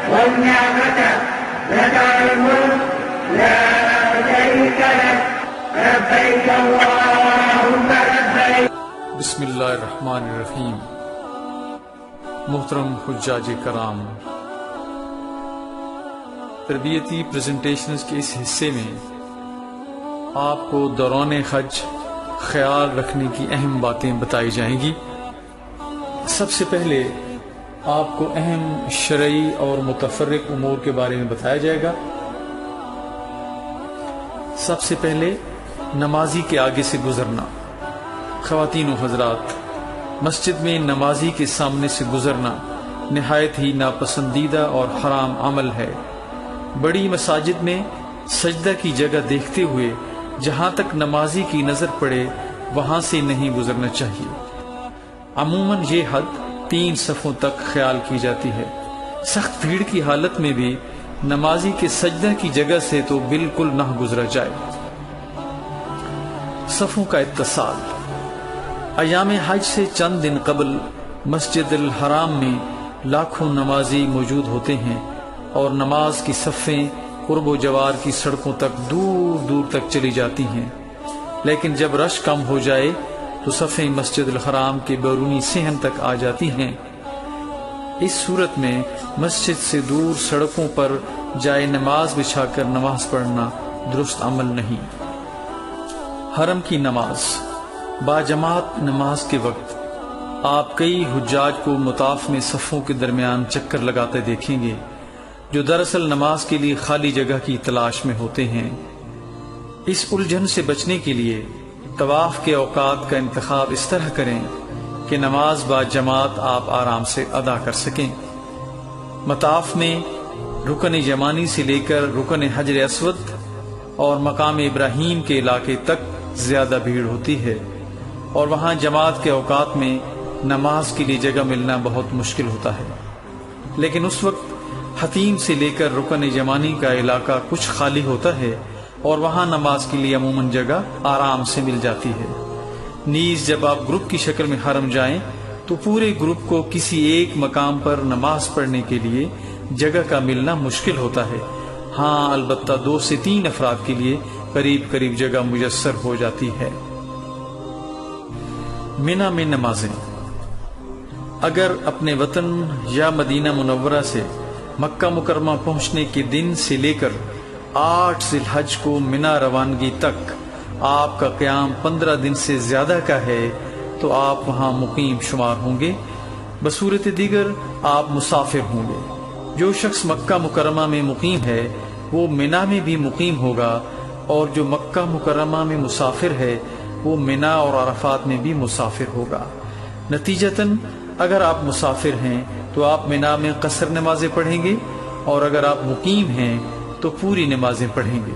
والنعمة لك الملك لا شريك لك لبيك اللهم لبيك. بسم اللہ الرحمن الرحیم. محترم حجاج کرام، تربیتی پریزنٹیشنز کے اس حصے میں آپ کو دوران حج خیال رکھنے کی اہم باتیں بتائی جائیں گی. سب سے پہلے آپ کو اہم شرعی اور متفرق امور کے بارے میں بتایا جائے گا. سب سے پہلے نمازی کے آگے سے گزرنا. خواتین و حضرات، مسجد میں نمازی کے سامنے سے گزرنا نہایت ہی ناپسندیدہ اور حرام عمل ہے. بڑی مساجد میں سجدہ کی جگہ دیکھتے ہوئے جہاں تک نمازی کی نظر پڑے وہاں سے نہیں گزرنا چاہیے. عموماً یہ حد 3 صفوں تک خیال کی جاتی ہے. سخت بھیڑ کی حالت میں بھی نمازی کے سجدہ کی جگہ سے تو بالکل نہ گزرا جائے. صفوں کا اتصال. ایام حج سے چند دن قبل مسجد الحرام میں لاکھوں نمازی موجود ہوتے ہیں اور نماز کی صفیں قرب و جوار کی سڑکوں تک دور دور تک چلی جاتی ہیں. لیکن جب رش کم ہو جائے تو صفیں مسجد الحرام کے بیرونی صحن تک آ جاتی ہیں. اس صورت میں مسجد سے دور سڑکوں پر جائے نماز بچھا کر نماز پڑھنا درست عمل نہیں. حرم کی نماز. باجماعت نماز کے وقت آپ کئی حجاج کو مطاف میں صفوں کے درمیان چکر لگاتے دیکھیں گے جو دراصل نماز کے لیے خالی جگہ کی تلاش میں ہوتے ہیں. اس الجھن سے بچنے کے لیے طواف کے اوقات کا انتخاب اس طرح کریں کہ نماز با جماعت آپ آرام سے ادا کر سکیں. مطاف میں رکن یمانی سے لے کر رکن حجر اسود اور مقام ابراہیم کے علاقے تک زیادہ بھیڑ ہوتی ہے اور وہاں جماعت کے اوقات میں نماز کے لیے جگہ ملنا بہت مشکل ہوتا ہے. لیکن اس وقت حتیم سے لے کر رکن یمانی کا علاقہ کچھ خالی ہوتا ہے اور وہاں نماز کے لیے عموماً جگہ آرام سے مل جاتی ہے. نیز جب آپ گروپ کی شکل میں حرم جائیں تو پورے گروپ کو کسی ایک مقام پر نماز پڑھنے کے لیے جگہ کا ملنا مشکل ہوتا ہے. ہاں البتہ 2 سے 3 افراد کے لیے قریب قریب جگہ میسر ہو جاتی ہے. مینا میں نمازیں. اگر اپنے وطن یا مدینہ منورہ سے مکہ مکرمہ پہنچنے کے دن سے لے کر 8 ذی الحج کو مینا روانگی تک آپ کا قیام 15 دن سے زیادہ کا ہے تو آپ وہاں مقیم شمار ہوں گے. بصورت دیگر آپ مسافر ہوں گے. جو شخص مکہ مکرمہ میں مقیم ہے وہ مینا میں بھی مقیم ہوگا اور جو مکہ مکرمہ میں مسافر ہے وہ مینا اور عرفات میں بھی مسافر ہوگا. نتیجتاً اگر آپ مسافر ہیں تو آپ مینا میں قصر نمازیں پڑھیں گے اور اگر آپ مقیم ہیں تو پوری نمازیں پڑھیں گے.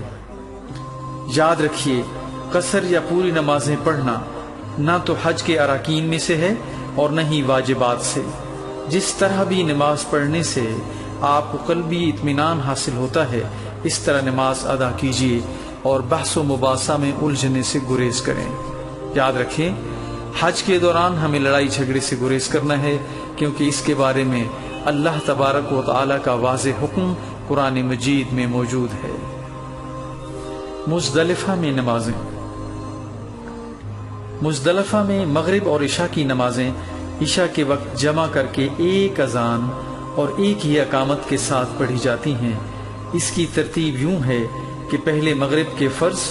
یاد رکھیے، قصر یا پوری نمازیں پڑھنا نہ تو حج کے اراکین میں سے ہے اور نہ ہی واجبات سے. جس طرح بھی نماز پڑھنے سے آپ کو قلبی اطمینان حاصل ہوتا ہے اس طرح نماز ادا کیجیے اور بحث و مباحثہ میں الجھنے سے گریز کریں. یاد رکھیں، حج کے دوران ہمیں لڑائی جھگڑے سے گریز کرنا ہے کیونکہ اس کے بارے میں اللہ تبارک و تعالی کا واضح حکم قرآن مجید میں موجود ہے. مزدلفہ میں نمازیں. مزدلفہ میں مغرب اور عشاء کی نمازیں عشاء کے وقت جمع کر کے ایک اذان اور ایک ہی اقامت کے ساتھ پڑھی جاتی ہیں. اس کی ترتیب یوں ہے کہ پہلے مغرب کے فرض،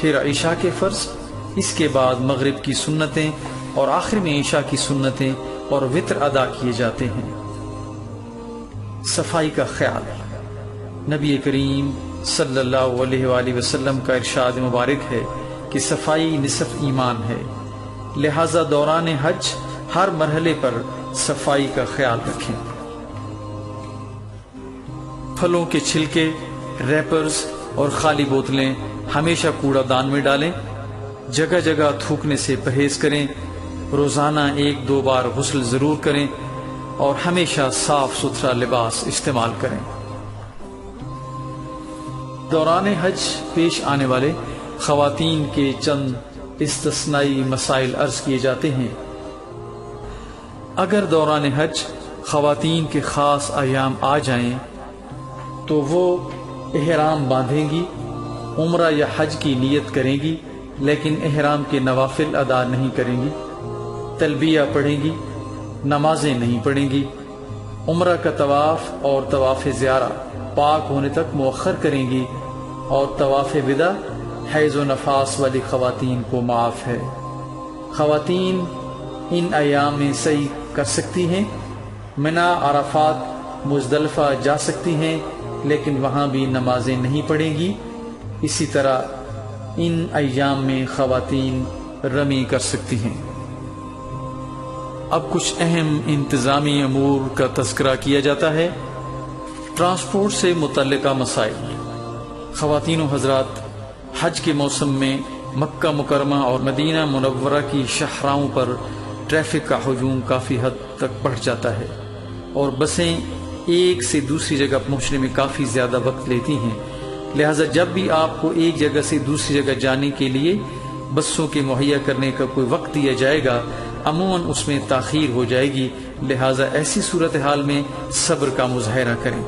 پھر عشاء کے فرض، اس کے بعد مغرب کی سنتیں اور آخر میں عشاء کی سنتیں اور وتر ادا کیے جاتے ہیں. صفائی کا خیال. نبی کریم صلی اللہ علیہ وآلہ وسلم کا ارشاد مبارک ہے کہ صفائی نصف ایمان ہے. لہذا دوران حج ہر مرحلے پر صفائی کا خیال رکھیں. پھلوں کے چھلکے، ریپرز اور خالی بوتلیں ہمیشہ کوڑا دان میں ڈالیں. جگہ جگہ تھوکنے سے پرہیز کریں. روزانہ 1-2 بار غسل ضرور کریں اور ہمیشہ صاف ستھرا لباس استعمال کریں. دوران حج پیش آنے والے خواتین کے چند استثنائی مسائل عرض کیے جاتے ہیں. اگر دوران حج خواتین کے خاص ایام آ جائیں تو وہ احرام باندھیں گی، عمرہ یا حج کی نیت کریں گی، لیکن احرام کے نوافل ادا نہیں کریں گی، تلبیہ پڑھیں گی، نمازیں نہیں پڑھیں گی، عمرہ کا طواف اور طواف زیارہ پاک ہونے تک مؤخر کریں گی، اور طواف وداع حیض و نفاس والی خواتین کو معاف ہے۔ خواتین ان ایام میں سعی کر سکتی ہیں، منا، عرفات، مزدلفہ جا سکتی ہیں، لیکن وہاں بھی نمازیں نہیں پڑھیں گی۔ اسی طرح ان ایام میں خواتین رمی کر سکتی ہیں۔ اب کچھ اہم انتظامی امور کا تذکرہ کیا جاتا ہے۔ ٹرانسپورٹ سے متعلقہ مسائل۔ خواتین و حضرات، حج کے موسم میں مکہ مکرمہ اور مدینہ منورہ کی شاہراہوں پر ٹریفک کا ہجوم کافی حد تک بڑھ جاتا ہے، اور بسیں ایک سے دوسری جگہ پہنچنے میں کافی زیادہ وقت لیتی ہیں۔ لہٰذا جب بھی آپ کو ایک جگہ سے دوسری جگہ جانے کے لیے بسوں کے مہیا کرنے کا کوئی وقت دیا جائے گا، عموماً اس میں تاخیر ہو جائے گی۔ لہٰذا ایسی صورتحال میں صبر کا مظاہرہ کریں۔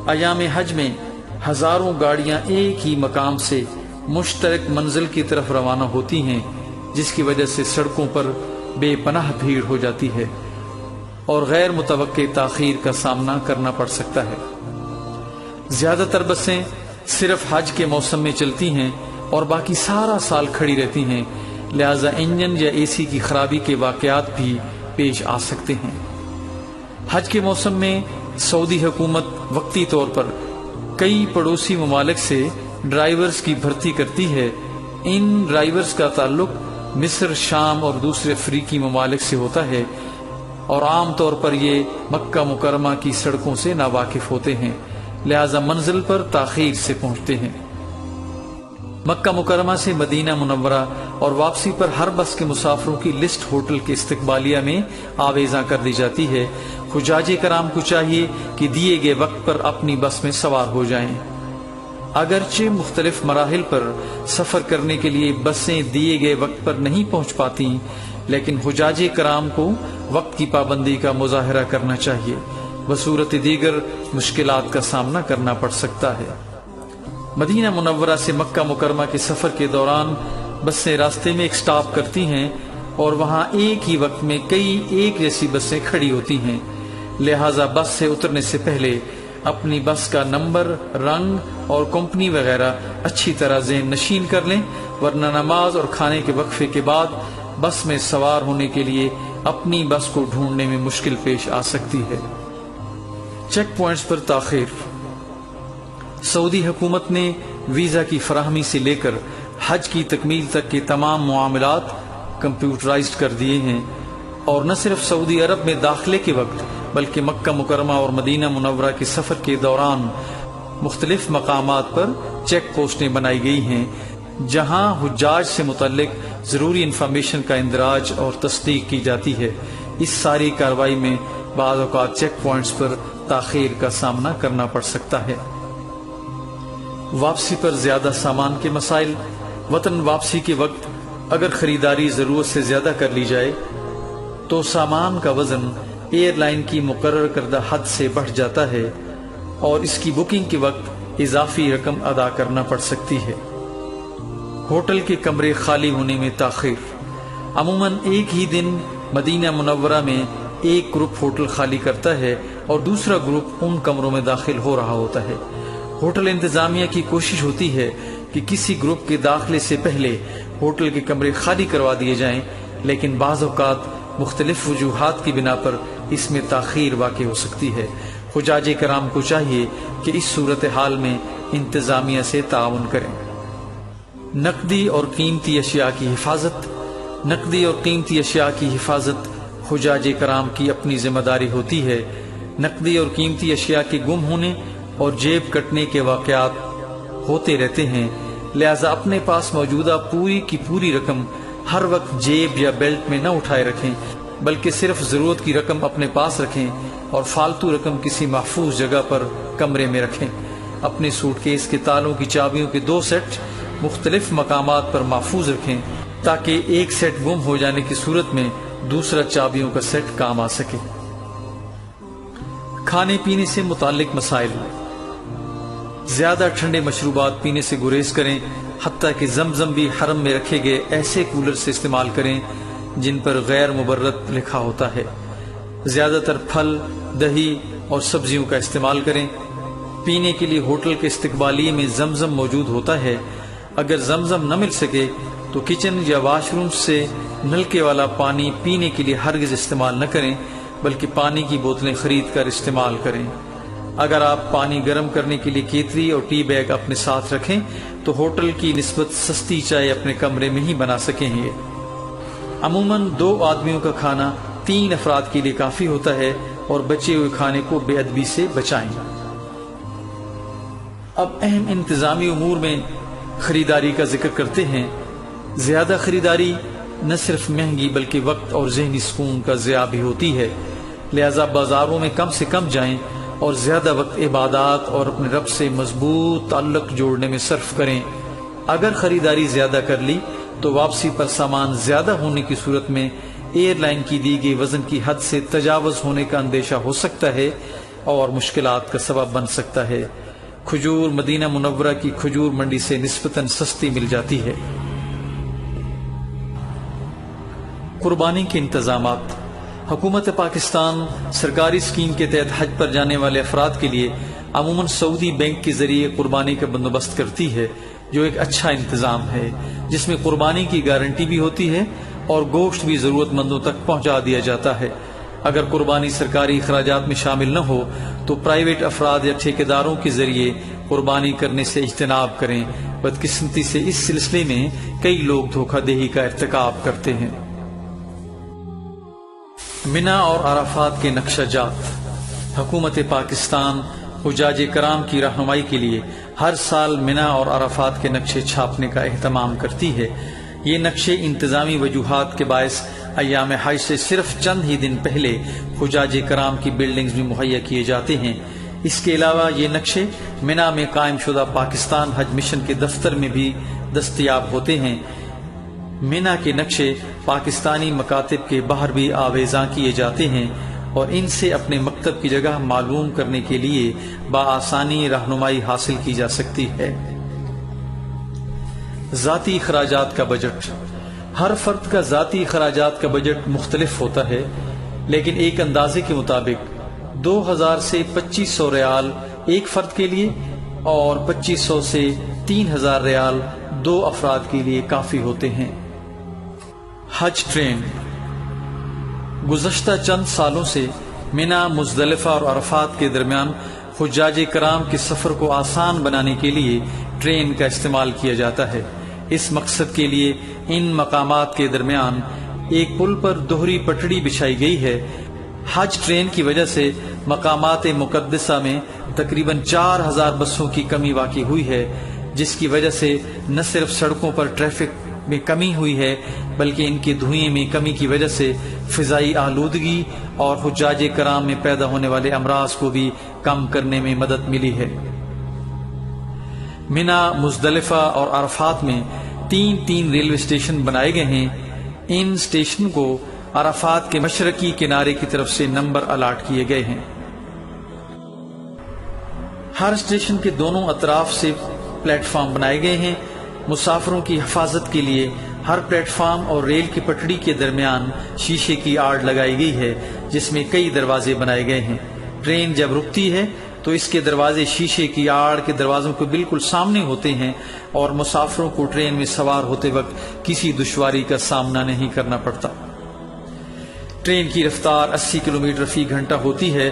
ایام حج میں ہزاروں گاڑیاں ایک ہی مقام سے مشترک منزل کی طرف روانہ ہوتی ہیں، جس کی وجہ سے سڑکوں پر بے پناہ بھیڑ ہو جاتی ہے اور غیر متوقع تاخیر کا سامنا کرنا پڑ سکتا ہے۔ زیادہ تر بسیں صرف حج کے موسم میں چلتی ہیں اور باقی سارا سال کھڑی رہتی ہیں، لہذا انجن یا اے سی کی خرابی کے واقعات بھی پیش آ سکتے ہیں۔ حج کے موسم میں سعودی حکومت وقتی طور پر کئی پڑوسی ممالک سے ڈرائیورز کی بھرتی کرتی ہے۔ ان ڈرائیورز کا تعلق مصر، شام اور دوسرے افریقی ممالک سے ہوتا ہے، اور عام طور پر یہ مکہ مکرمہ کی سڑکوں سے ناواقف ہوتے ہیں، لہذا منزل پر تاخیر سے پہنچتے ہیں۔ مکہ مکرمہ سے مدینہ منورہ اور واپسی پر ہر بس کے مسافروں کی لسٹ ہوٹل کے استقبالیہ میں آویزاں کر دی جاتی ہے۔ حجاج کرام کو چاہیے کہ دیے گئے وقت پر اپنی بس میں سوار ہو جائیں۔ اگرچہ مختلف مراحل پر سفر کرنے کے لیے بسیں دیے گئے وقت پر نہیں پہنچ پاتی، لیکن حجاج کرام کو وقت کی پابندی کا مظاہرہ کرنا چاہیے، بصورت دیگر مشکلات کا سامنا کرنا پڑ سکتا ہے۔ مدینہ منورہ سے مکہ مکرمہ کے سفر کے دوران بسیں راستے میں ایک سٹاپ کرتی ہیں، اور وہاں ایک ہی وقت میں کئی ایک جیسی بسیں کھڑی ہوتی ہیں، لہٰذا بس سے اترنے سے پہلے اپنی بس کا نمبر، رنگ اور کمپنی وغیرہ اچھی طرح ذہن نشین کر لیں، ورنہ نماز اور کھانے کے وقفے کے بعد بس میں سوار ہونے کے لیے اپنی بس کو ڈھونڈنے میں مشکل پیش آ سکتی ہے۔ چیک پوائنٹس پر تاخیر۔ سعودی حکومت نے ویزا کی فراہمی سے لے کر حج کی تکمیل تک کے تمام معاملات کمپیوٹرائزڈ کر دیے ہیں، اور نہ صرف سعودی عرب میں داخلے کے وقت بلکہ مکہ مکرمہ اور مدینہ منورہ کے سفر کے دوران مختلف مقامات پر چیک پوسٹیں بنائی گئی ہیں، جہاں حجاج سے متعلق ضروری انفارمیشن کا اندراج اور تصدیق کی جاتی ہے۔ اس ساری کارروائی میں بعض اوقات چیک پوائنٹس پر تاخیر کا سامنا کرنا پڑ سکتا ہے۔ واپسی پر زیادہ سامان کے مسائل۔ وطن واپسی کے وقت اگر خریداری ضرورت سے زیادہ کر لی جائے تو سامان کا وزن ایئر لائن کی مقرر کردہ حد سے بڑھ جاتا ہے، اور اس کی بکنگ کے وقت اضافی رقم ادا کرنا پڑ سکتی ہے۔ ہوٹل کے کمرے خالی ہونے میں تاخیر۔ عموماً ایک ہی دن مدینہ منورہ میں ایک گروپ ہوٹل خالی کرتا ہے اور دوسرا گروپ ان کمروں میں داخل ہو رہا ہوتا ہے۔ ہوٹل انتظامیہ کی کوشش ہوتی ہے کہ کسی گروپ کے داخلے سے پہلے ہوٹل کے کمرے خالی کروا دیے جائیں، لیکن بعض اوقات مختلف وجوہات کی بنا پر اس میں تاخیر واقع ہو سکتی ہے۔ حجاج کرام کو چاہیے کہ اس صورتحال میں انتظامیہ سے تعاون کریں۔ نقدی اور قیمتی اشیاء کی حفاظت۔ نقدی اور قیمتی اشیاء کی حفاظت حجاج کرام کی اپنی ذمہ داری ہوتی ہے۔ نقدی اور قیمتی اشیاء کے گم ہونے اور جیب کٹنے کے واقعات ہوتے رہتے ہیں، لہذا اپنے پاس موجودہ پوری کی پوری رقم ہر وقت جیب یا بیلٹ میں نہ اٹھائے رکھیں، بلکہ صرف ضرورت کی رقم اپنے پاس رکھیں اور فالتو رقم کسی محفوظ جگہ پر کمرے میں رکھیں۔ اپنے سوٹ کیس کے تالوں کی چابیوں کے 2 سیٹ مختلف مقامات پر محفوظ رکھیں تاکہ ایک سیٹ گم ہو جانے کی صورت میں دوسرا چابیوں کا سیٹ کام آ سکے۔ کھانے پینے سے متعلق مسائل۔ زیادہ ٹھنڈے مشروبات پینے سے گریز کریں، حتیٰ کہ زمزم بھی حرم میں رکھے گئے ایسے کولر سے استعمال کریں جن پر غیر مبرد لکھا ہوتا ہے۔ زیادہ تر پھل، دہی اور سبزیوں کا استعمال کریں۔ پینے کے لیے ہوٹل کے استقبالیے میں زمزم موجود ہوتا ہے۔ اگر زمزم نہ مل سکے تو کچن یا واش روم سے نلکے والا پانی پینے کے لیے ہرگز استعمال نہ کریں، بلکہ پانی کی بوتلیں خرید کر استعمال کریں۔ اگر آپ پانی گرم کرنے کے لیے کیتلی اور ٹی بیگ اپنے ساتھ رکھیں تو ہوٹل کی نسبت سستی چائے اپنے کمرے میں ہی بنا سکیں گے۔ عموماً 2 آدمیوں کا کھانا 3 افراد کے لیے کافی ہوتا ہے، اور بچے ہوئے کھانے کو بے ادبی سے بچائیں۔ اب اہم انتظامی امور میں خریداری کا ذکر کرتے ہیں۔ زیادہ خریداری نہ صرف مہنگی بلکہ وقت اور ذہنی سکون کا ضیاع بھی ہوتی ہے، لہذا بازاروں میں کم سے کم جائیں اور زیادہ وقت عبادات اور اپنے رب سے مضبوط تعلق جوڑنے میں صرف کریں۔ اگر خریداری زیادہ کر لی تو واپسی پر سامان زیادہ ہونے کی صورت میں ایئر لائن کی دی گئی وزن کی حد سے تجاوز ہونے کا اندیشہ ہو سکتا ہے اور مشکلات کا سبب بن سکتا ہے۔ کھجور مدینہ منورہ کی کھجور منڈی سے نسبتاً سستی مل جاتی ہے۔ قربانی کے انتظامات۔ حکومت پاکستان سرکاری اسکیم کے تحت حج پر جانے والے افراد کے لیے عموماً سعودی بینک کے ذریعے قربانی کا بندوبست کرتی ہے، جو ایک اچھا انتظام ہے، جس میں قربانی کی گارنٹی بھی ہوتی ہے اور گوشت بھی ضرورت مندوں تک پہنچا دیا جاتا ہے۔ اگر قربانی سرکاری اخراجات میں شامل نہ ہو تو پرائیویٹ افراد یا ٹھیکیداروں کے ذریعے قربانی کرنے سے اجتناب کریں۔ بدقسمتی سے اس سلسلے میں کئی لوگ دھوکہ دہی کا ارتکاب کرتے ہیں۔ منا اور عرفات کے نقشہ جات۔ حکومت پاکستان حجاج کرام کی رہنمائی کے لیے ہر سال منا اور عرفات کے نقشے چھاپنے کا اہتمام کرتی ہے۔ یہ نقشے انتظامی وجوہات کے باعث ایام حج سے صرف چند ہی دن پہلے حجاج کرام کی بلڈنگز میں مہیا کیے جاتے ہیں۔ اس کے علاوہ یہ نقشے منا میں قائم شدہ پاکستان حج مشن کے دفتر میں بھی دستیاب ہوتے ہیں۔ منا کے نقشے پاکستانی مکاتب کے باہر بھی آویزاں کیے جاتے ہیں اور ان سے اپنے مکتب کی جگہ معلوم کرنے کے لیے بآسانی رہنمائی حاصل کی جا سکتی ہے۔ ذاتی اخراجات کا بجٹ۔ ہر فرد کا ذاتی اخراجات کا بجٹ مختلف ہوتا ہے، لیکن ایک اندازے کے مطابق 2000 سے 2500 ریال ایک فرد کے لیے اور 2500 سے 3000 ریال 2 افراد کے لیے کافی ہوتے ہیں۔ حج ٹرین۔ گزشتہ چند سالوں سے منا، مزدلفہ اور عرفات کے درمیان حجاج کرام کے سفر کو آسان بنانے کے لیے ٹرین کا استعمال کیا جاتا ہے۔ اس مقصد کے لیے ان مقامات کے درمیان ایک پل پر دوہری پٹڑی بچھائی گئی ہے۔ حج ٹرین کی وجہ سے مقامات مقدسہ میں تقریباً 4000 بسوں کی کمی واقع ہوئی ہے، جس کی وجہ سے نہ صرف سڑکوں پر ٹریفک میں کمی ہوئی ہے بلکہ ان کے دھوئیں میں کمی کی وجہ سے فضائی آلودگی اور حجاج کرام میں پیدا ہونے والے امراض کو بھی کم کرنے میں مدد ملی ہے۔ منا، مزدلفہ اور عرفات میں 3 ریلوے اسٹیشن بنائے گئے ہیں۔ ان اسٹیشن کو عرفات کے مشرقی کنارے کی طرف سے نمبر الاٹ کیے گئے ہیں۔ ہر اسٹیشن کے دونوں اطراف سے پلیٹ فارم بنائے گئے ہیں۔ مسافروں کی حفاظت کے لیے ہر پلیٹ فارم اور ریل کی پٹڑی کے درمیان شیشے کی آڑ لگائی گئی ہے، جس میں کئی دروازے بنائے گئے ہیں۔ ٹرین جب رکتی ہے تو اس کے دروازے شیشے کی آڑ کے دروازوں کے بالکل سامنے ہوتے ہیں اور مسافروں کو ٹرین میں سوار ہوتے وقت کسی دشواری کا سامنا نہیں کرنا پڑتا۔ ٹرین کی رفتار 80 کلومیٹر فی گھنٹہ ہوتی ہے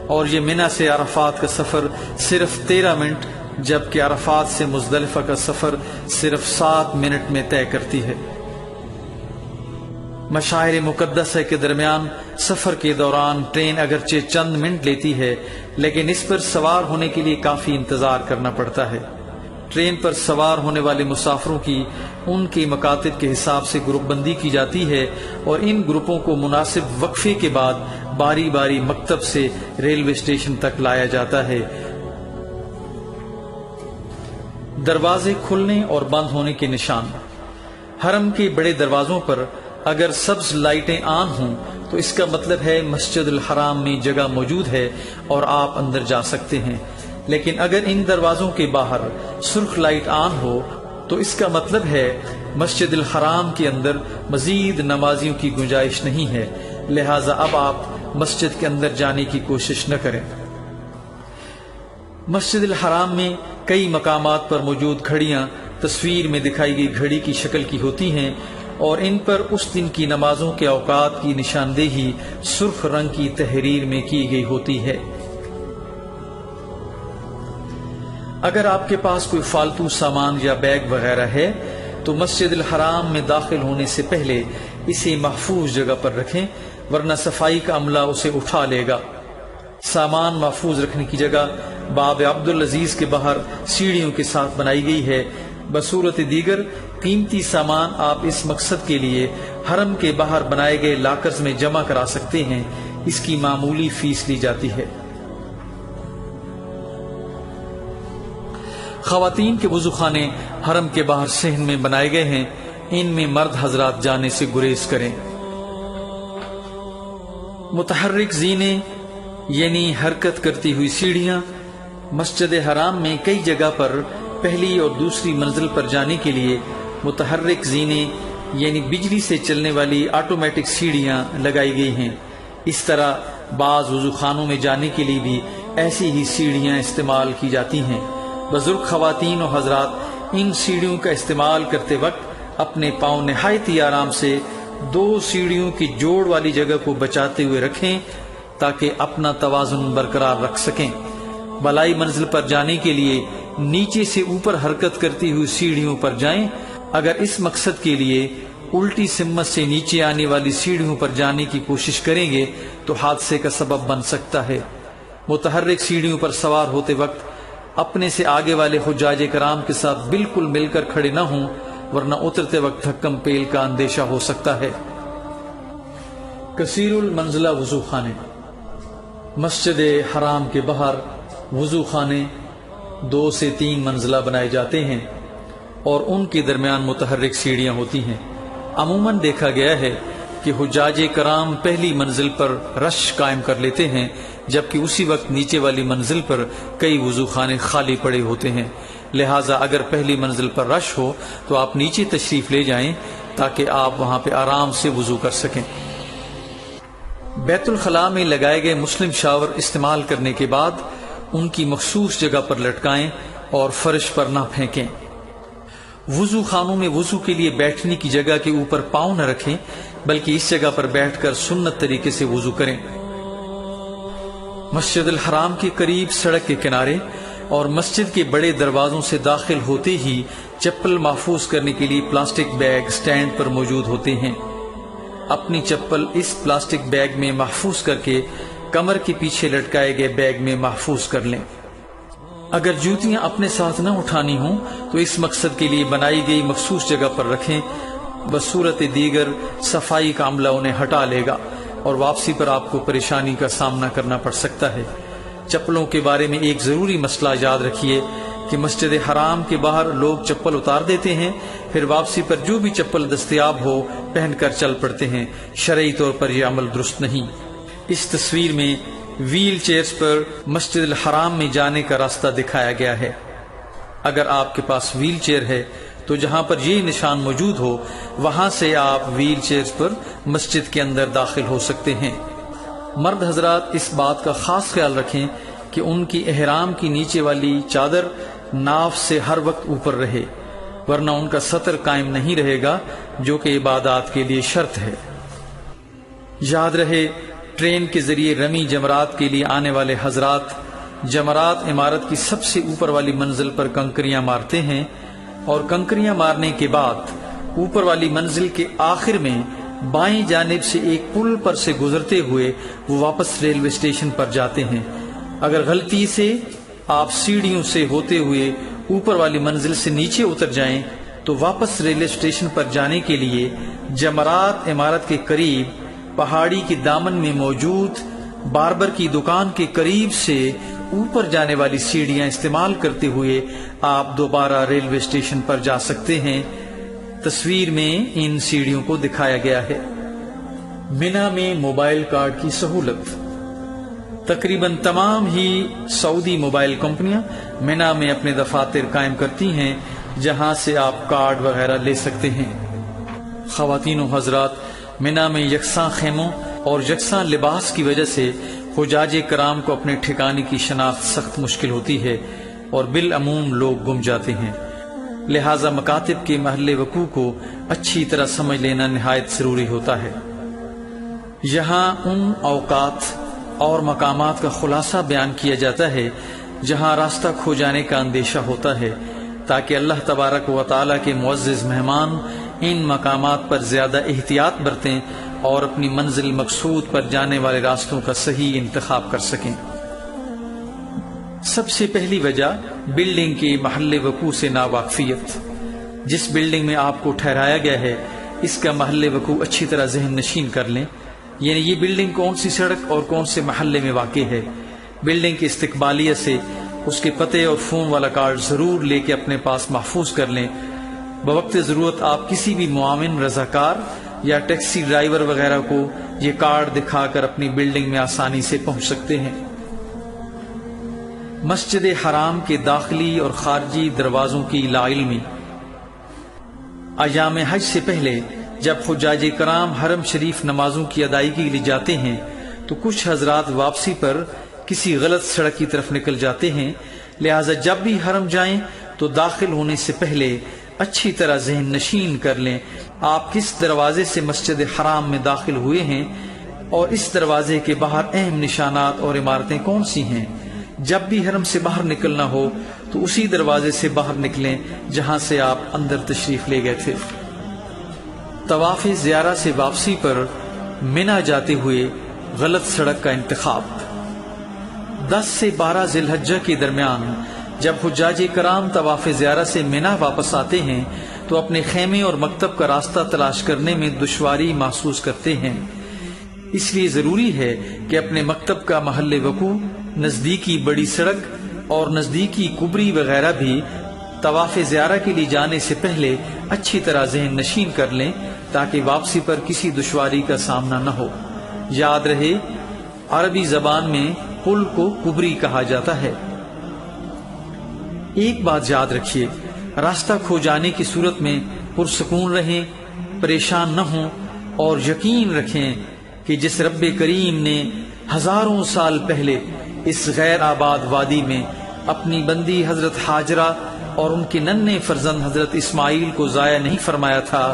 اور یہ منا سے عرفات کا سفر صرف 13 منٹ جبکہ عرفات سے مزدلفہ کا سفر صرف 7 منٹ میں طے کرتی ہے۔ مشاعر مقدسہ کے درمیان سفر کے دوران ٹرین اگرچہ چند منٹ لیتی ہے لیکن اس پر سوار ہونے کے لیے کافی انتظار کرنا پڑتا ہے۔ ٹرین پر سوار ہونے والے مسافروں کی ان کے مکاتب کے حساب سے گروپ بندی کی جاتی ہے اور ان گروپوں کو مناسب وقفے کے بعد باری باری مکتب سے ریلوے اسٹیشن تک لایا جاتا ہے۔ دروازے کھلنے اور بند ہونے کے نشان۔ حرم کے بڑے دروازوں پر اگر سبز لائٹیں آن ہوں تو اس کا مطلب ہے مسجد الحرام میں جگہ موجود ہے اور آپ اندر جا سکتے ہیں، لیکن اگر ان دروازوں کے باہر سرخ لائٹ آن ہو تو اس کا مطلب ہے مسجد الحرام کے اندر مزید نمازیوں کی گنجائش نہیں ہے، لہٰذا اب آپ مسجد کے اندر جانے کی کوشش نہ کریں۔ مسجد الحرام میں کئی مقامات پر موجود گھڑیاں تصویر میں دکھائی گئی گھڑی کی شکل کی ہوتی ہیں اور ان پر اس دن کی نمازوں کے اوقات کی نشاندہی سرخ رنگ کی تحریر میں کی گئی ہوتی ہے۔ اگر آپ کے پاس کوئی فالتو سامان یا بیگ وغیرہ ہے تو مسجد الحرام میں داخل ہونے سے پہلے اسے محفوظ جگہ پر رکھیں، ورنہ صفائی کا عملہ اسے اٹھا لے گا۔ سامان محفوظ رکھنے کی جگہ باب عبدالعزیز کے باہر سیڑھیوں کے ساتھ بنائی گئی ہے۔ بصورت دیگر قیمتی سامان آپ اس مقصد کے لیے حرم کے باہر بنائے گئے لاکرز میں جمع کرا سکتے ہیں، اس کی معمولی فیس لی جاتی ہے۔ خواتین کے وضو خانے حرم کے باہر صحن میں بنائے گئے ہیں، ان میں مرد حضرات جانے سے گریز کریں۔ متحرک زینے یعنی حرکت کرتی ہوئی سیڑھیاں مسجد حرام میں کئی جگہ پر پہلی اور دوسری منزل پر جانے کے لیے متحرک زینے یعنی بجلی سے چلنے والی آٹومیٹک سیڑھیاں لگائی گئی ہیں۔ اس طرح بعض وضو خانوں میں جانے کے لیے بھی ایسی ہی سیڑھیاں استعمال کی جاتی ہیں۔ بزرگ خواتین و حضرات ان سیڑھیوں کا استعمال کرتے وقت اپنے پاؤں نہایت ہی آرام سے دو سیڑھیوں کی جوڑ والی جگہ کو بچاتے ہوئے رکھیں تاکہ اپنا توازن برقرار رکھ سکیں۔ بالائی منزل پر جانے کے لیے نیچے سے اوپر حرکت کرتی ہوئی سیڑھیوں پر جائیں۔ اگر اس مقصد کے لیے الٹی سمت سے نیچے آنے والی سیڑھیوں پر جانے کی کوشش کریں گے تو حادثے کا سبب بن سکتا ہے۔ متحرک سیڑھیوں پر سوار ہوتے وقت اپنے سے آگے والے حجاج کرام کے ساتھ بالکل مل کر کھڑے نہ ہوں، ورنہ اترتے وقت دھکم پیل کا اندیشہ ہو سکتا ہے۔ کثیر المنزلہ وضو خانے مسجد حرام کے باہر وضو خانے 2 سے 3 منزلہ بنائے جاتے ہیں اور ان کے درمیان متحرک سیڑھیاں ہوتی ہیں۔ عموماً دیکھا گیا ہے کہ حجاج کرام پہلی منزل پر رش قائم کر لیتے ہیں، جبکہ اسی وقت نیچے والی منزل پر کئی وضو خانے خالی پڑے ہوتے ہیں، لہٰذا اگر پہلی منزل پر رش ہو تو آپ نیچے تشریف لے جائیں تاکہ آپ وہاں پہ آرام سے وضو کر سکیں۔ بیت الخلاء میں لگائے گئے مسلم شاور استعمال کرنے کے بعد ان کی مخصوص جگہ پر لٹکائیں اور فرش پر نہ پھینکیں۔ وضو خانوں میں وضو کے لیے بیٹھنے کی جگہ کے اوپر پاؤں نہ رکھیں، بلکہ اس جگہ پر بیٹھ کر سنت طریقے سے وضو کریں۔ مسجد الحرام کے قریب سڑک کے کنارے اور مسجد کے بڑے دروازوں سے داخل ہوتے ہی چپل محفوظ کرنے کے لیے پلاسٹک بیگ سٹینڈ پر موجود ہوتے ہیں۔ اپنی چپل اس پلاسٹک بیگ میں محفوظ کر کے کمر کے پیچھے لٹکائے گئے بیگ میں محفوظ کر لیں۔ اگر جوتیاں اپنے ساتھ نہ اٹھانی ہوں تو اس مقصد کے لیے بنائی گئی مخصوص جگہ پر رکھیں، بصورت دیگر صفائی کا عملہ انہیں ہٹا لے گا اور واپسی پر آپ کو پریشانی کا سامنا کرنا پڑ سکتا ہے۔ چپلوں کے بارے میں ایک ضروری مسئلہ یاد رکھیے کہ مسجد حرام کے باہر لوگ چپل اتار دیتے ہیں، پھر واپسی پر جو بھی چپل دستیاب ہو پہن کر چل پڑتے ہیں۔ شرعی طور پر یہ عمل درست نہیں۔ اس تصویر میں ویل چیئرز پر مسجد الحرام میں جانے کا راستہ دکھایا گیا ہے۔ اگر آپ کے پاس ویل چیئر ہے تو جہاں پر یہ نشان موجود ہو وہاں سے آپ ویل چیئرز پر مسجد کے اندر داخل ہو سکتے ہیں۔ مرد حضرات اس بات کا خاص خیال رکھیں کہ ان کی احرام کی نیچے والی چادر ناف سے ہر وقت اوپر رہے، ورنہ ان کا سطر قائم نہیں رہے گا، جو کہ عبادات کے لیے شرط ہے۔ یاد رہے، ٹرین کے ذریعے رمی جمرات کے لیے آنے والے حضرات جمرات عمارت کی سب سے اوپر والی منزل پر کنکریاں مارتے ہیں اور کنکریاں مارنے کے بعد اوپر والی منزل کے آخر میں بائیں جانب سے ایک پل پر سے گزرتے ہوئے وہ واپس ریلوے اسٹیشن پر جاتے ہیں۔ اگر غلطی سے آپ سیڑھیوں سے ہوتے ہوئے اوپر والی منزل سے نیچے اتر جائیں تو واپس ریلوے اسٹیشن پر جانے کے لیے جمرات عمارت کے قریب پہاڑی کے دامن میں موجود باربر کی دکان کے قریب سے اوپر جانے والی سیڑھیاں استعمال کرتے ہوئے آپ دوبارہ ریلوے اسٹیشن پر جا سکتے ہیں۔ تصویر میں ان سیڑھیوں کو دکھایا گیا ہے۔ منا میں موبائل کارڈ کی سہولت۔ تقریباً تمام ہی سعودی موبائل کمپنیاں منا میں اپنے دفاتر قائم کرتی ہیں جہاں سے آپ کارڈ وغیرہ لے سکتے ہیں۔ خواتین و حضرات، منا میں یکساں خیموں اور یکساں لباس کی وجہ سے حجاج کرام کو اپنے ٹھکانے کی شناخت سخت مشکل ہوتی ہے اور بالعموم لوگ گم جاتے ہیں، لہذا مکاتب کے محل وقوع کو اچھی طرح سمجھ لینا نہایت ضروری ہوتا ہے۔ یہاں ان اوقات اور مقامات کا خلاصہ بیان کیا جاتا ہے جہاں راستہ کھو جانے کا اندیشہ ہوتا ہے، تاکہ اللہ تبارک و تعالیٰ کے معزز مہمان ان مقامات پر زیادہ احتیاط برتیں اور اپنی منزل مقصود پر جانے والے راستوں کا صحیح انتخاب کر سکیں۔ سب سے پہلی وجہ بلڈنگ کے محل وقوع سے ناواقفیت۔ جس بلڈنگ میں آپ کو ٹھہرایا گیا ہے اس کا محل وقوع اچھی طرح ذہن نشین کر لیں، یعنی یہ بلڈنگ کون سی سڑک اور کون سے محلے میں واقع ہے۔ بلڈنگ کے استقبالیہ سے اس کے پتے اور فون والا کارڈ ضرور لے کے اپنے پاس محفوظ کر لیں۔ بوقت ضرورت آپ کسی بھی معاون، رضاکار یا ٹیکسی ڈرائیور وغیرہ کو یہ کارڈ دکھا کر اپنی بلڈنگ میں آسانی سے پہنچ سکتے ہیں۔ مسجد حرام کے داخلی اور خارجی دروازوں کی لاعلمی۔ ایام حج سے پہلے جب حجاج کرام حرم شریف نمازوں کی ادائیگی کے لیے جاتے ہیں تو کچھ حضرات واپسی پر کسی غلط سڑک کی طرف نکل جاتے ہیں، لہذا جب بھی حرم جائیں تو داخل ہونے سے پہلے اچھی طرح ذہن نشین کر لیں آپ کس دروازے سے مسجد حرام میں داخل ہوئے ہیں اور اس دروازے کے باہر اہم نشانات اور عمارتیں کون سی ہیں۔ جب بھی حرم سے باہر نکلنا ہو تو اسی دروازے سے باہر نکلیں جہاں سے آپ اندر تشریف لے گئے تھے۔ طواف زیارہ سے واپسی پر منا جاتے ہوئے غلط سڑک کا انتخاب۔ 10 سے 12 ذی الحجہ کے درمیان جب حجاج کرام طواف زیارہ سے منا واپس آتے ہیں تو اپنے خیمے اور مکتب کا راستہ تلاش کرنے میں دشواری محسوس کرتے ہیں، اس لیے ضروری ہے کہ اپنے مکتب کا محل وقوع، نزدیکی بڑی سڑک اور نزدیکی کبری وغیرہ بھی طواف زیارہ کے لیے جانے سے پہلے اچھی طرح ذہن نشین کر لیں تاکہ واپسی پر کسی دشواری کا سامنا نہ ہو۔ یاد رہے، عربی زبان میں پل کو کبری کہا جاتا ہے۔ ایک بات یاد رکھیے، راستہ کھو جانے کی صورت میں پرسکون رہیں، پریشان نہ ہوں اور یقین رکھیں کہ جس رب کریم نے ہزاروں سال پہلے اس غیر آباد وادی میں اپنی بندی حضرت ہاجرہ اور ان کے ننھے فرزند حضرت اسماعیل کو ضائع نہیں فرمایا تھا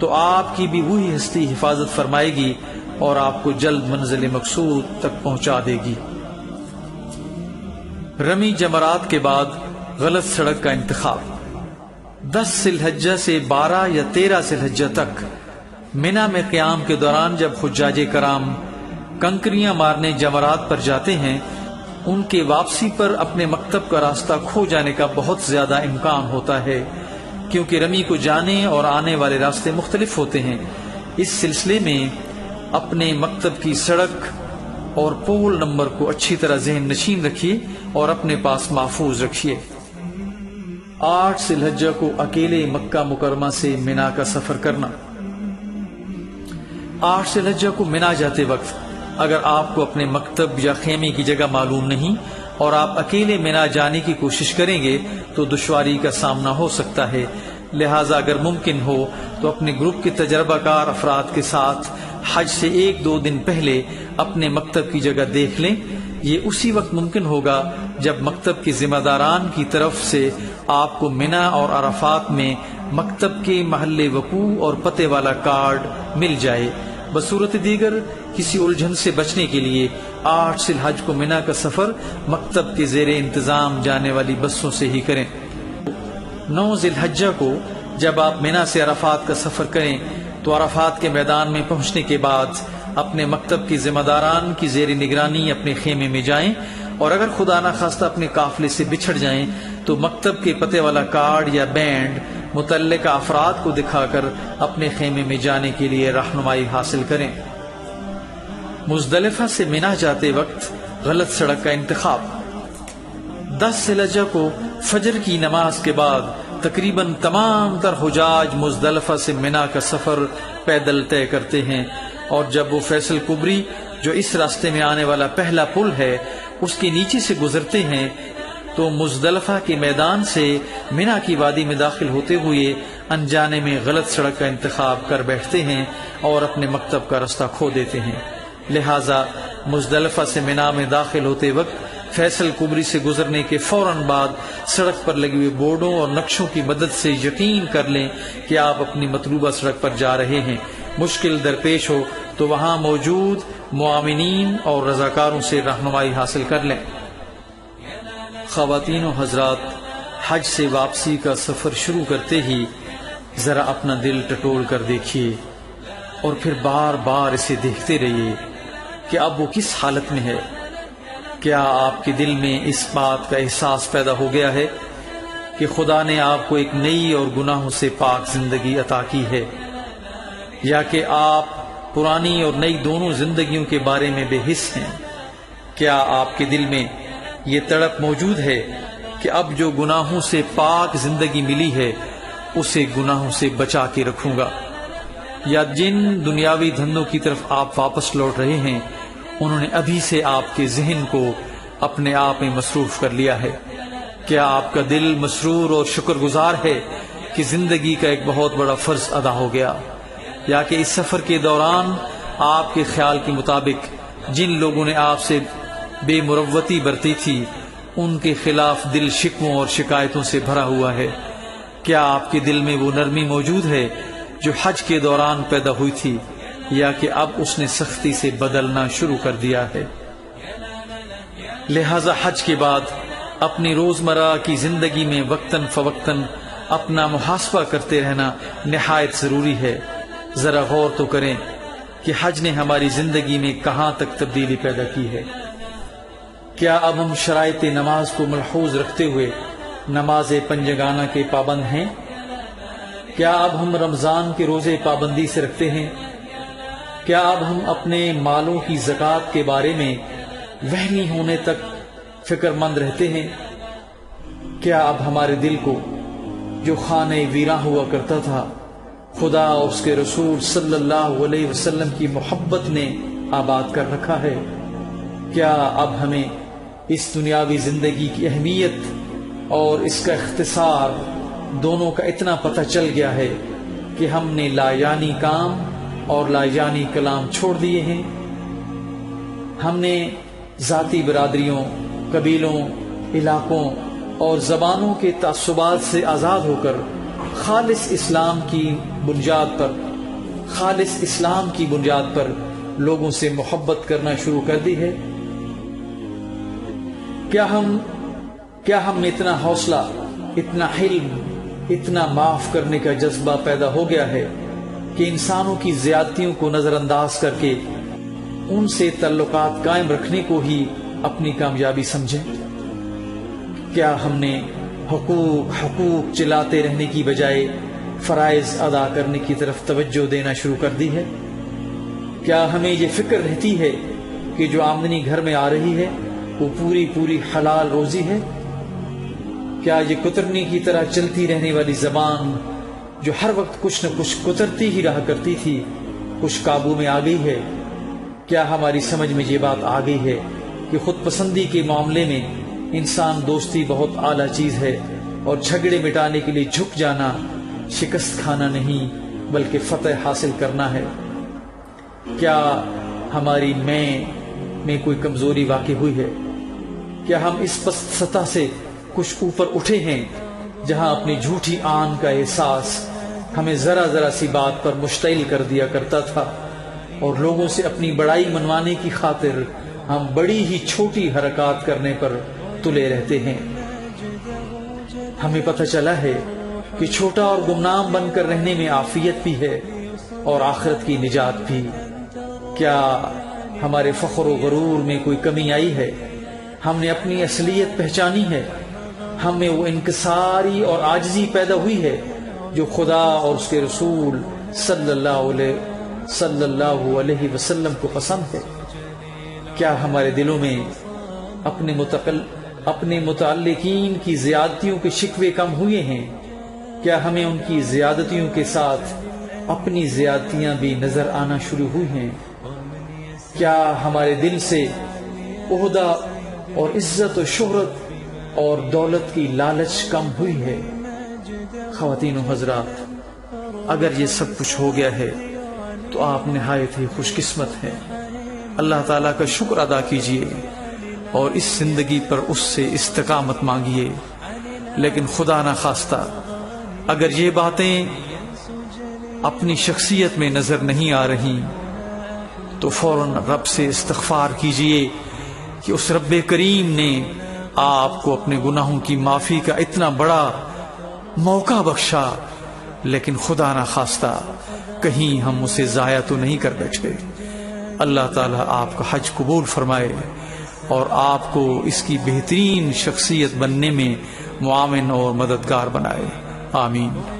تو آپ کی بھی وہی ہستی حفاظت فرمائے گی اور آپ کو جلد منزل مقصود تک پہنچا دے گی۔ رمی جمرات کے بعد غلط سڑک کا انتخاب۔ 10 ذی الحجہ سے 12 یا 13 ذی الحجہ تک منا میں قیام کے دوران جب حجاج کرام کنکریاں مارنے جمرات پر جاتے ہیں، ان کے واپسی پر اپنے مکتب کا راستہ کھو جانے کا بہت زیادہ امکان ہوتا ہے، کیونکہ رمی کو جانے اور آنے والے راستے مختلف ہوتے ہیں۔ اس سلسلے میں اپنے مکتب کی سڑک اور پول نمبر کو اچھی طرح ذہن نشین رکھیے اور اپنے پاس محفوظ رکھیے۔ 8 ذی الحجہ کو اکیلے مکہ مکرمہ سے منا کا سفر کرنا۔ 8 ذی الحجہ کو منا جاتے وقت اگر آپ کو اپنے مکتب یا خیمے کی جگہ معلوم نہیں اور آپ اکیلے منا جانے کی کوشش کریں گے تو دشواری کا سامنا ہو سکتا ہے، لہٰذا اگر ممکن ہو تو اپنے گروپ کے تجربہ کار افراد کے ساتھ حج سے 1-2 دن پہلے اپنے مکتب کی جگہ دیکھ لیں۔ یہ اسی وقت ممکن ہوگا جب مکتب کے ذمہ داران کی طرف سے آپ کو منا اور عرفات میں مکتب کے محل وقوع اور پتے والا کارڈ مل جائے۔ بصورت دیگر کسی الجھن سے بچنے کے لیے 8 ذی الحجہ کو منا کا سفر مکتب کے زیر انتظام جانے والی بسوں سے ہی کریں۔ 9 ذی الحجہ کو جب آپ منا سے عرفات کا سفر کریں تو عرفات کے میدان میں پہنچنے کے بعد اپنے مکتب کے ذمہ داران کی زیر نگرانی اپنے خیمے میں جائیں، اور اگر خدا نخواستہ اپنے قافلے سے بچھڑ جائیں تو مکتب کے پتے والا کارڈ یا بینڈ متعلقہ افراد کو دکھا کر اپنے خیمے میں جانے کے لیے رہنمائی حاصل کریں۔ مزدلفہ سے منا جاتے وقت غلط سڑک کا انتخاب۔ 10 ذی الحجہ کو فجر کی نماز کے بعد تقریباً تمام تر حجاج مزدلفہ سے منا کا سفر پیدل طے کرتے ہیں، اور جب وہ فیصل کبری جو اس راستے میں آنے والا پہلا پل ہے اس کے نیچے سے گزرتے ہیں تو مزدلفہ کے میدان سے منا کی وادی میں داخل ہوتے ہوئے انجانے میں غلط سڑک کا انتخاب کر بیٹھتے ہیں اور اپنے مکتب کا راستہ کھو دیتے ہیں۔ لہٰذا مزدلفہ سے منا میں داخل ہوتے وقت فیصل کبری سے گزرنے کے فوراً بعد سڑک پر لگے ہوئے بورڈوں اور نقشوں کی مدد سے یقین کر لیں کہ آپ اپنی مطلوبہ سڑک پر جا رہے ہیں۔ مشکل درپیش ہو تو وہاں موجود معاونین اور رضاکاروں سے رہنمائی حاصل کر لیں۔ خواتین و حضرات، حج سے واپسی کا سفر شروع کرتے ہی ذرا اپنا دل ٹٹول کر دیکھیے اور پھر بار بار اسے دیکھتے رہیے کہ اب وہ کس حالت میں ہے۔ کیا آپ کے دل میں اس بات کا احساس پیدا ہو گیا ہے کہ خدا نے آپ کو ایک نئی اور گناہوں سے پاک زندگی عطا کی ہے، یا کہ آپ پرانی اور نئی دونوں زندگیوں کے بارے میں بے حس ہیں؟ کیا آپ کے دل میں یہ تڑپ موجود ہے کہ اب جو گناہوں سے پاک زندگی ملی ہے اسے گناہوں سے بچا کے رکھوں گا؟ یا جن دنیاوی دھندوں کی طرف آپ واپس لوٹ رہے ہیں انہوں نے ابھی سے آپ کے ذہن کو اپنے آپ میں مصروف کر لیا ہے؟ کیا آپ کا دل مسرور اور شکر گزار ہے کہ زندگی کا ایک بہت بڑا فرض ادا ہو گیا، یا کہ اس سفر کے دوران آپ کے خیال کے مطابق جن لوگوں نے آپ سے بے مروتی برتی تھی ان کے خلاف دل شکووں اور شکایتوں سے بھرا ہوا ہے؟ کیا آپ کے دل میں وہ نرمی موجود ہے جو حج کے دوران پیدا ہوئی تھی، یا کہ اب اس نے سختی سے بدلنا شروع کر دیا ہے؟ لہذا حج کے بعد اپنی روزمرہ کی زندگی میں وقتاً فوقتاً اپنا محاسبہ کرتے رہنا نہایت ضروری ہے۔ ذرا غور تو کریں کہ حج نے ہماری زندگی میں کہاں تک تبدیلی پیدا کی ہے۔ کیا اب ہم شرائط نماز کو ملحوظ رکھتے ہوئے نماز پنجگانہ کے پابند ہیں؟ کیا اب ہم رمضان کے روزے پابندی سے رکھتے ہیں؟ کیا اب ہم اپنے مالوں کی زکوٰۃ کے بارے میں وہمی ہونے تک فکر مند رہتے ہیں؟ کیا اب ہمارے دل کو جو خانہ ویراں ہوا کرتا تھا خدا اور اس کے رسول صلی اللہ علیہ وسلم کی محبت نے آباد کر رکھا ہے؟ کیا اب ہمیں اس دنیاوی زندگی کی اہمیت اور اس کا اختصار دونوں کا اتنا پتہ چل گیا ہے کہ ہم نے لا یعنی کام اور لا یعنی کلام چھوڑ دیے ہیں؟ ہم نے ذاتی برادریوں، قبیلوں، علاقوں اور زبانوں کے تعصبات سے آزاد ہو کر خالص اسلام کی بنیاد پر لوگوں سے محبت کرنا شروع کر دی ہے؟ کیا ہم میں اتنا حوصلہ، اتنا حلم، اتنا معاف کرنے کا جذبہ پیدا ہو گیا ہے کہ انسانوں کی زیادتیوں کو نظر انداز کر کے ان سے تعلقات قائم رکھنے کو ہی اپنی کامیابی سمجھیں؟ کیا ہم نے حقوق چلاتے رہنے کی بجائے فرائض ادا کرنے کی طرف توجہ دینا شروع کر دی ہے؟ کیا ہمیں یہ فکر رہتی ہے کہ جو آمدنی گھر میں آ رہی ہے وہ پوری حلال روزی ہے؟ کیا یہ کترنی کی طرح چلتی رہنے والی زبان جو ہر وقت کچھ نہ کچھ کترتی ہی رہا کرتی تھی کچھ قابو میں آ گئی ہے؟ کیا ہماری سمجھ میں یہ بات آ گئی ہے کہ خود پسندی کے معاملے میں انسان دوستی بہت اعلیٰ چیز ہے اور جھگڑے مٹانے کے لیے جھک جانا شکست کھانا نہیں بلکہ فتح حاصل کرنا ہے؟ کیا ہماری میں کوئی کمزوری واقع ہوئی ہے؟ کیا ہم اس پست سطح سے کچھ اوپر اٹھے ہیں جہاں اپنی جھوٹی آن کا احساس ہمیں ذرا سی بات پر مشتعل کر دیا کرتا تھا اور لوگوں سے اپنی بڑائی منوانے کی خاطر ہم بڑی ہی چھوٹی حرکات کرنے پر تلے رہتے ہیں؟ ہمیں پتہ چلا ہے کہ چھوٹا اور گمنام بن کر رہنے میں عافیت بھی ہے اور آخرت کی نجات بھی۔ کیا ہمارے فخر و غرور میں کوئی کمی آئی ہے؟ ہم نے اپنی اصلیت پہچانی ہے؟ ہم میں وہ انکساری اور عاجزی پیدا ہوئی ہے جو خدا اور اس کے رسول صلی اللہ علیہ وسلم کو پسند ہے؟ کیا ہمارے دلوں میں اپنے متعلقین کی زیادتیوں کے شکوے کم ہوئے ہیں کیا ہمیں ان کی زیادتیوں کے ساتھ اپنی زیادتیاں بھی نظر آنا شروع ہوئی ہیں؟ کیا ہمارے دل سے عہدہ اور عزت و شہرت اور دولت کی لالچ کم ہوئی ہے؟ خواتین و حضرات، اگر یہ سب کچھ ہو گیا ہے تو آپ نہایت ہی خوش قسمت ہیں۔ اللہ تعالیٰ کا شکر ادا کیجئے اور اس زندگی پر اس سے استقامت مانگیے۔ لیکن خدا نہ خواستہ اگر یہ باتیں اپنی شخصیت میں نظر نہیں آ رہی تو فوراً رب سے استغفار کیجئے کہ اس رب کریم نے آپ کو اپنے گناہوں کی معافی کا اتنا بڑا موقع بخشا، لیکن خدا نہ خواستہ کہیں ہم اسے ضائع تو نہیں کر بیٹھے۔ اللہ تعالیٰ آپ کا حج قبول فرمائے اور آپ کو اس کی بہترین شخصیت بننے میں معاون اور مددگار بنائے، آمین۔